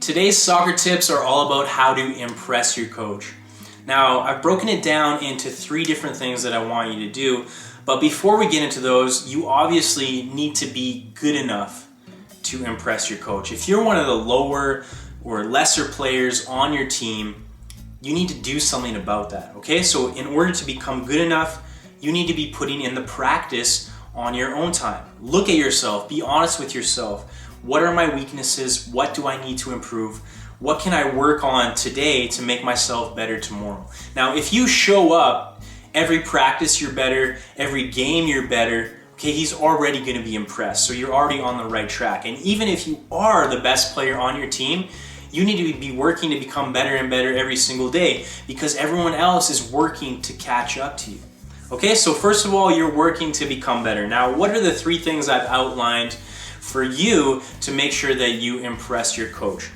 Today's soccer tips are all about how to impress your coach. Now, I've broken it down into 3 different things that I want you to do, but before we get into those, you obviously need to be good enough to impress your coach. If you're one of the lower or lesser players on your team, you need to do something about that, okay? So in order to become good enough, you need to be putting in the practice on your own time. Look at yourself, be honest with yourself. What are my weaknesses? What do I need to improve? What can I work on today to make myself better tomorrow? Now, if you show up, every practice you're better, every game you're better, okay, he's already gonna be impressed. So you're already on the right track. And even if you are the best player on your team, you need to be working to become better and better every single day because everyone else is working to catch up to you. Okay, so first of all, you're working to become better. Now, what are the 3 things I've outlined for you to make sure that you impress your coach?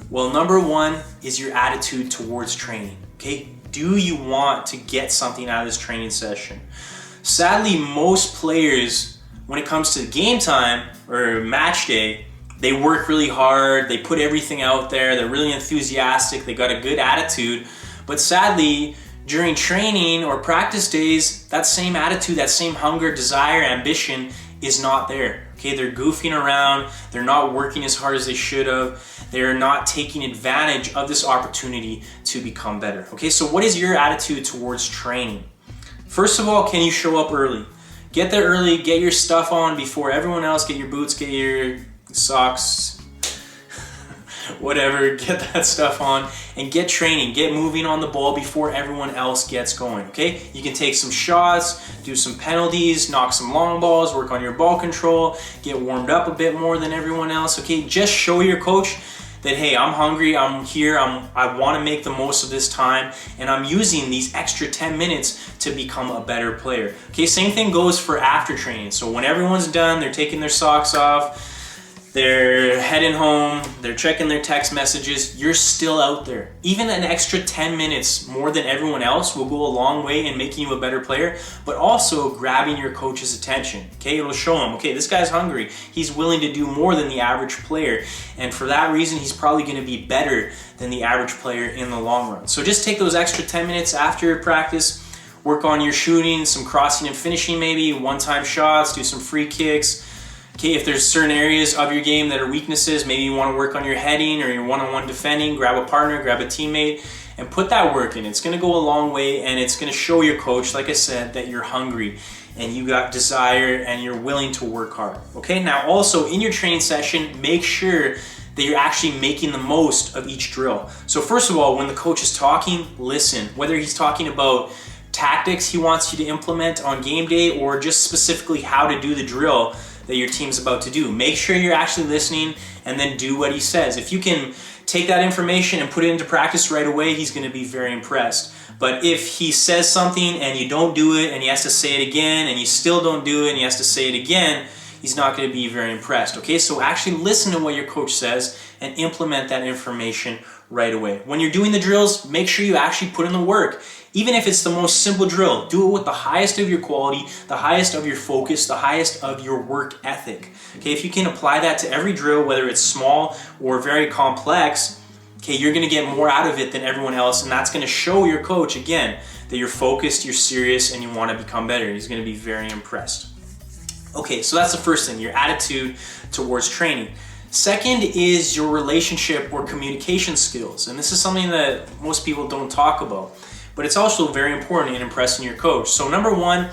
Well, number 1 is your attitude towards training, okay? Do you want to get something out of this training session? Sadly, most players, when it comes to game time or match day, they work really hard, they put everything out there, they're really enthusiastic, they got a good attitude, but sadly, during training or practice days, that same attitude, that same hunger, desire, ambition is not there. Okay, they're goofing around, they're not working as hard as they should have, they're not taking advantage of this opportunity to become better. Okay, so what is your attitude towards training? First of all, can you show up early? Get there early, get your stuff on before everyone else, get your boots, get your socks, whatever, get that stuff on and get training, get moving on the ball before everyone else gets going, okay? You can take some shots, do some penalties, knock some long balls, work on your ball control, get warmed up a bit more than everyone else, okay? Just show your coach that, hey, I'm hungry, I'm here, I want to make the most of this time, and I'm using these extra 10 minutes to become a better player. Okay, same thing goes for after training. So when everyone's done, they're taking their socks off, they're heading home, they're checking their text messages, you're still out there. Even an extra 10 minutes more than everyone else will go a long way in making you a better player, but also grabbing your coach's attention, okay? It'll show him, okay, this guy's hungry. He's willing to do more than the average player, and for that reason, he's probably gonna be better than the average player in the long run. So just take those extra 10 minutes after your practice, work on your shooting, some crossing and finishing maybe, one-time shots, do some free kicks. Okay, if there's certain areas of your game that are weaknesses, maybe you want to work on your heading or your one-on-one defending, grab a partner, grab a teammate, and put that work in. It's going to go a long way, and it's going to show your coach, like I said, that you're hungry and you got desire and you're willing to work hard. Okay, now also in your training session, make sure that you're actually making the most of each drill. So first of all, when the coach is talking, listen. Whether he's talking about tactics he wants you to implement on game day or just specifically how to do the drill that your team's about to do. Make sure you're actually listening and then do what he says. If you can take that information and put it into practice right away, he's gonna be very impressed. But if he says something and you don't do it and he has to say it again and you still don't do it and he has to say it again, he's not gonna be very impressed, okay? So actually listen to what your coach says and implement that information right away. When you're doing the drills, make sure you actually put in the work. Even if it's the most simple drill, do it with the highest of your quality, the highest of your focus, the highest of your work ethic. Okay, if you can apply that to every drill, whether it's small or very complex, okay, you're gonna get more out of it than everyone else, and that's gonna show your coach, again, that you're focused, you're serious, and you wanna become better. He's gonna be very impressed. Okay, so that's the first thing, your attitude towards training. Second is your relationship or communication skills, and this is something that most people don't talk about, but it's also very important in impressing your coach. So number 1,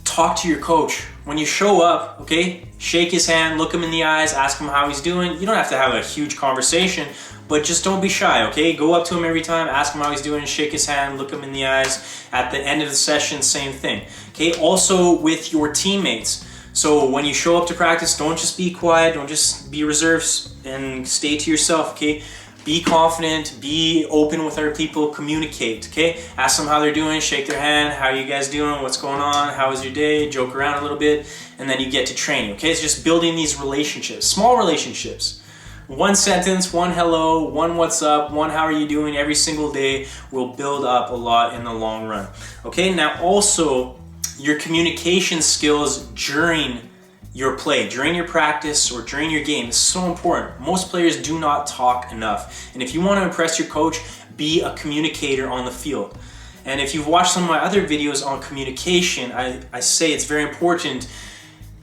talk to your coach. When you show up, okay, shake his hand, look him in the eyes, ask him how he's doing. You don't have to have a huge conversation, but just don't be shy, okay? Go up to him every time, ask him how he's doing, shake his hand, look him in the eyes. At the end of the session, same thing, okay? Also with your teammates. So when you show up to practice, don't just be quiet, don't just be reserved and stay to yourself, okay? Be confident, be open with other people, communicate, okay? Ask them how they're doing, shake their hand, how are you guys doing, what's going on, how was your day, joke around a little bit, and then you get to training, okay? It's just building these relationships, small relationships. One sentence, one hello, one what's up, one how are you doing every single day will build up a lot in the long run, okay? Now also, your communication skills during your play, during your practice or during your game is so important. Most players do not talk enough. And if you want to impress your coach, be a communicator on the field. And if you've watched some of my other videos on communication, I say it's very important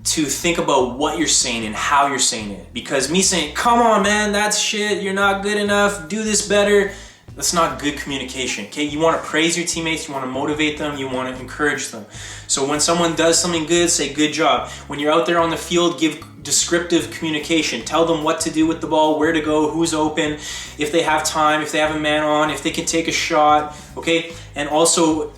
to think about what you're saying and how you're saying it. Because me saying, come on man, that's shit, you're not good enough, do this better, that's not good communication, okay? You want to praise your teammates, you want to motivate them, you want to encourage them. So when someone does something good, say good job. When you're out there on the field, give descriptive communication. Tell them what to do with the ball, where to go, who's open, if they have time, if they have a man on, if they can take a shot, okay? And also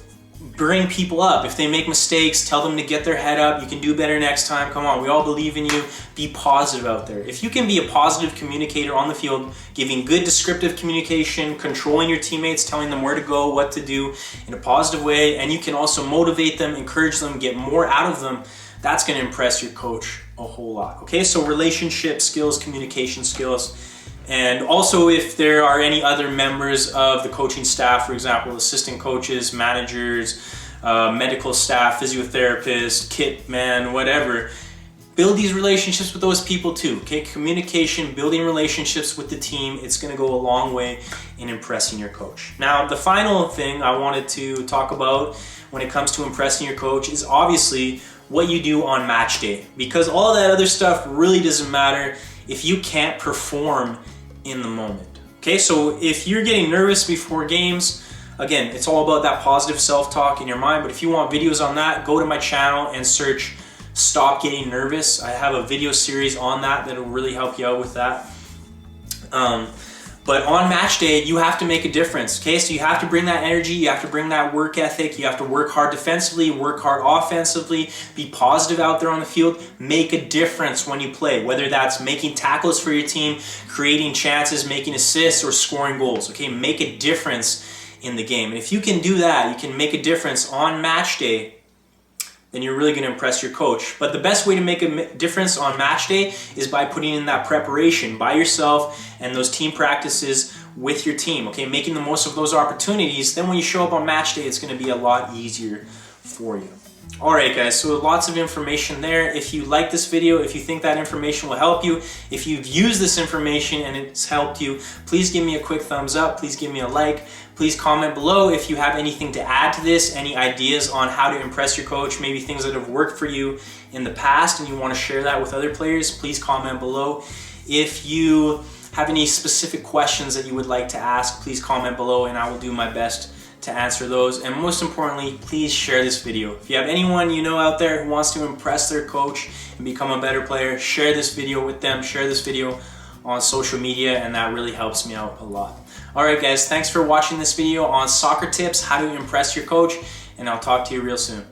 bring people up. If they make mistakes, tell them to get their head up. You can do better next time. Come on, we all believe in you. Be positive out there. If you can be a positive communicator on the field, giving good descriptive communication, controlling your teammates, telling them where to go, what to do in a positive way, and you can also motivate them, encourage them, get more out of them, that's going to impress your coach a whole lot. Okay, so relationship skills, communication skills. And also if there are any other members of the coaching staff, for example, assistant coaches, managers, medical staff, physiotherapist, kit man, whatever, build these relationships with those people too, okay? Communication, building relationships with the team, it's gonna go a long way in impressing your coach. Now, the final thing I wanted to talk about when it comes to impressing your coach is obviously what you do on match day, because all that other stuff really doesn't matter if you can't perform in the moment. Okay, so if you're getting nervous before games, again, it's all about that positive self-talk in your mind, but if you want videos on that, go to my channel and search Stop Getting Nervous. I have a video series on that that'll really help you out with that. But on match day, you have to make a difference, okay? So you have to bring that energy, you have to bring that work ethic, you have to work hard defensively, work hard offensively, be positive out there on the field, make a difference when you play, whether that's making tackles for your team, creating chances, making assists, or scoring goals, okay? Make a difference in the game. And if you can do that, you can make a difference on match day, then you're really going to impress your coach. But the best way to make a difference on match day is by putting in that preparation by yourself and those team practices with your team, okay? Making the most of those opportunities. Then when you show up on match day, it's going to be a lot easier for you. All right, guys, so lots of information there. If you like this video, if you think that information will help you, if you've used this information and it's helped you, please give me a quick thumbs up. Please give me a like. Please comment below if you have anything to add to this, any ideas on how to impress your coach, maybe things that have worked for you in the past and you want to share that with other players, please comment below. If you have any specific questions that you would like to ask, please comment below and I will do my best to answer those. And most importantly, please share this video. If you have anyone you know out there who wants to impress their coach and become a better player, share this video with them, share this video on social media, and that really helps me out a lot. All right, guys, thanks for watching this video on soccer tips, how to impress your coach, and I'll talk to you real soon.